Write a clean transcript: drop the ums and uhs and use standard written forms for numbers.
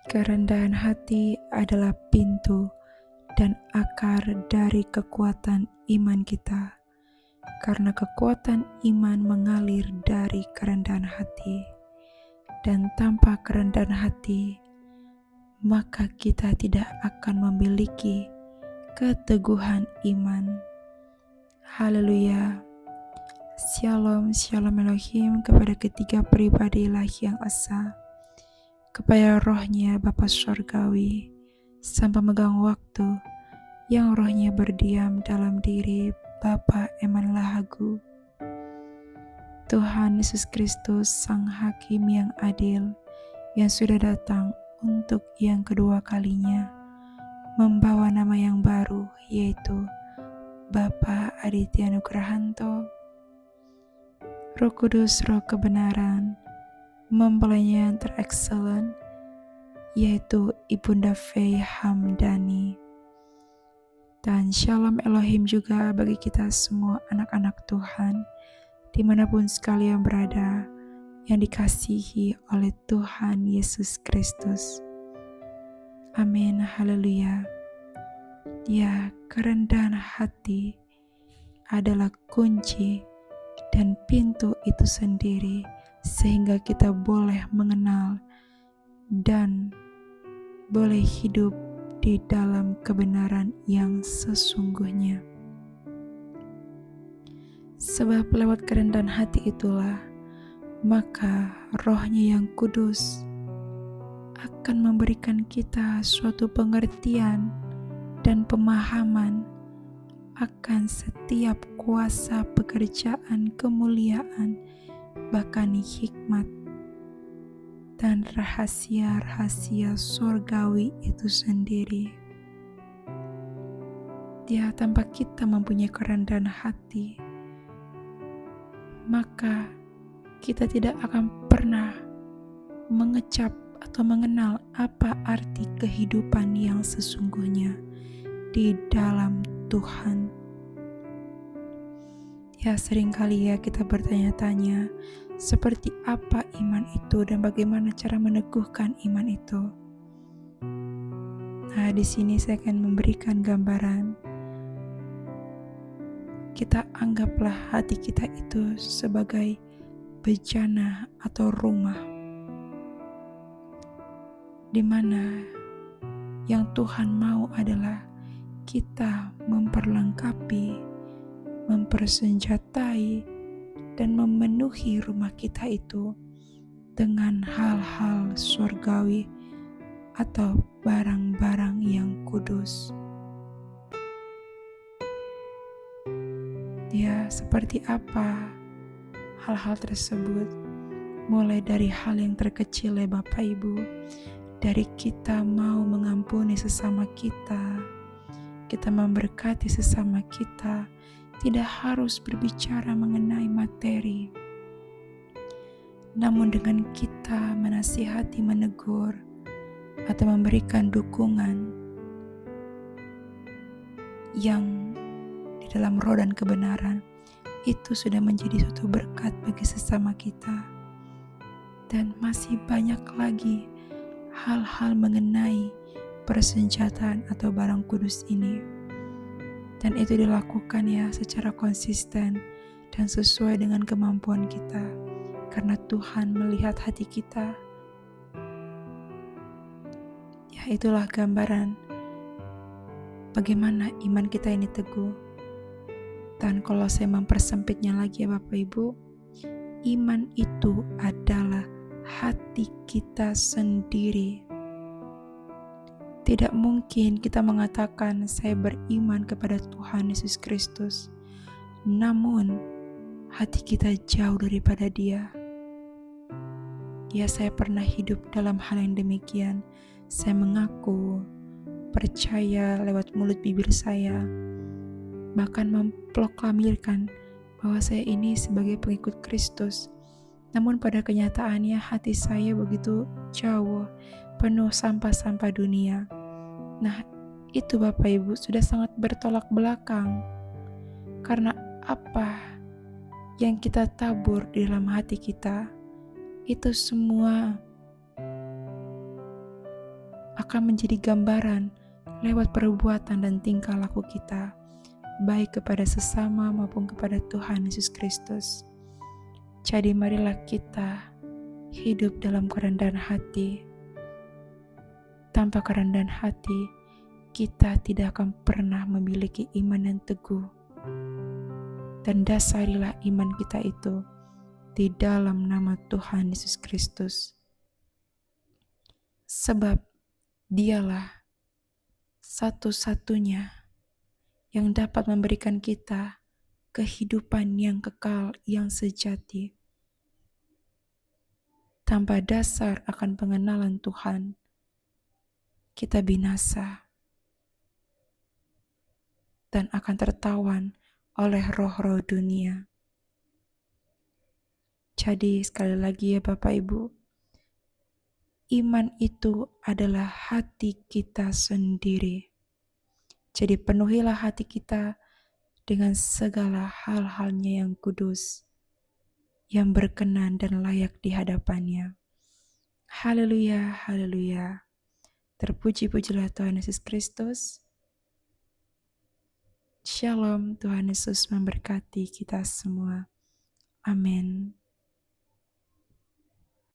Kerendahan hati adalah pintu dan akar dari kekuatan iman kita, karena kekuatan iman mengalir dari kerendahan hati, dan tanpa kerendahan hati, maka kita tidak akan memiliki keteguhan iman. Haleluya. Shalom, shalom Elohim kepada ketiga pribadi ilahi yang esa, kepada rohnya Bapa Surgawi, sang pemegang waktu, yang rohnya berdiam dalam diri Bapa Eman Lahagu. Tuhan Yesus Kristus, Sang Hakim yang adil, yang sudah datang untuk yang kedua kalinya, membawa nama yang baru, yaitu Bapa Aditya Nugrahanto, Roh Kudus, Roh kebenaran, mempelainya yang terexcellent, yaitu Ibunda Fei Hamdani. Dan Shalom Elohim juga bagi kita semua anak-anak Tuhan, dimanapun sekalian berada, yang dikasihi oleh Tuhan Yesus Kristus. Amin, haleluya. Ya, kerendahan hati adalah kunci dan pintu itu sendiri, sehingga kita boleh mengenal dan boleh hidup di dalam kebenaran yang sesungguhnya. Sebab lewat kerendahan hati itulah, maka rohnya yang kudus akan memberikan kita suatu pengertian dan pemahaman akan setiap kuasa pekerjaan kemuliaan, bahkan hikmat dan rahasia-rahasia surgawi itu sendiri. Ya, tanpa kita mempunyai kerendahan hati, maka kita tidak akan pernah mengecap atau mengenal apa arti kehidupan yang sesungguhnya di dalam Tuhan. Ya, seringkali ya kita bertanya-tanya seperti apa iman itu dan bagaimana cara meneguhkan iman itu. Nah, di sini saya akan memberikan gambaran. Kita anggaplah hati kita itu sebagai bejana atau rumah, di mana yang Tuhan mau adalah kita memperlengkapi, mempersenjatai, dan memenuhi rumah kita itu dengan hal-hal surgawi atau barang-barang yang kudus. Ya, seperti apa hal-hal tersebut? Mulai dari hal yang terkecil ya Bapak Ibu, dari kita mau mengampuni sesama kita memberkati sesama kita, tidak harus berbicara mengenai materi. Namun dengan kita menasihati, menegur, atau memberikan dukungan yang di dalam roh dan kebenaran, itu sudah menjadi suatu berkat bagi sesama kita. Dan masih banyak lagi hal-hal mengenai persenjataan atau barang kudus ini. Dan itu dilakukan ya secara konsisten dan sesuai dengan kemampuan kita, karena Tuhan melihat hati kita. Ya, itulah gambaran bagaimana iman kita ini teguh. Dan kalau saya mempersempitnya lagi ya Bapak Ibu, iman itu adalah hati kita sendiri. Tidak mungkin kita mengatakan saya beriman kepada Tuhan Yesus Kristus, namun hati kita jauh daripada Dia. Ya, saya pernah hidup dalam hal yang demikian. Saya mengaku percaya lewat mulut bibir saya, bahkan memproklamirkan bahwa saya ini sebagai pengikut Kristus. Namun pada kenyataannya hati saya begitu jauh, penuh sampah-sampah dunia. Nah, itu Bapak Ibu sudah sangat bertolak belakang. Karena apa yang kita tabur di dalam hati kita, itu semua akan menjadi gambaran lewat perbuatan dan tingkah laku kita, baik kepada sesama maupun kepada Tuhan Yesus Kristus. Jadi marilah kita hidup dalam kerendahan hati. Tanpa kerendahan hati, kita tidak akan pernah memiliki iman yang teguh. Dan dasarilah iman kita itu di dalam nama Tuhan Yesus Kristus. Sebab Dialah satu-satunya yang dapat memberikan kita kehidupan yang kekal, yang sejati. Tanpa dasar akan pengenalan Tuhan, kita binasa dan akan tertawan oleh roh-roh dunia. Jadi sekali lagi ya Bapak Ibu, iman itu adalah hati kita sendiri. Jadi penuhilah hati kita dengan segala hal-halnya yang kudus, yang berkenan dan layak di hadapannya. Haleluya, haleluya. Terpuji-pujilah Tuhan Yesus Kristus. Shalom, Tuhan Yesus memberkati kita semua. Amin.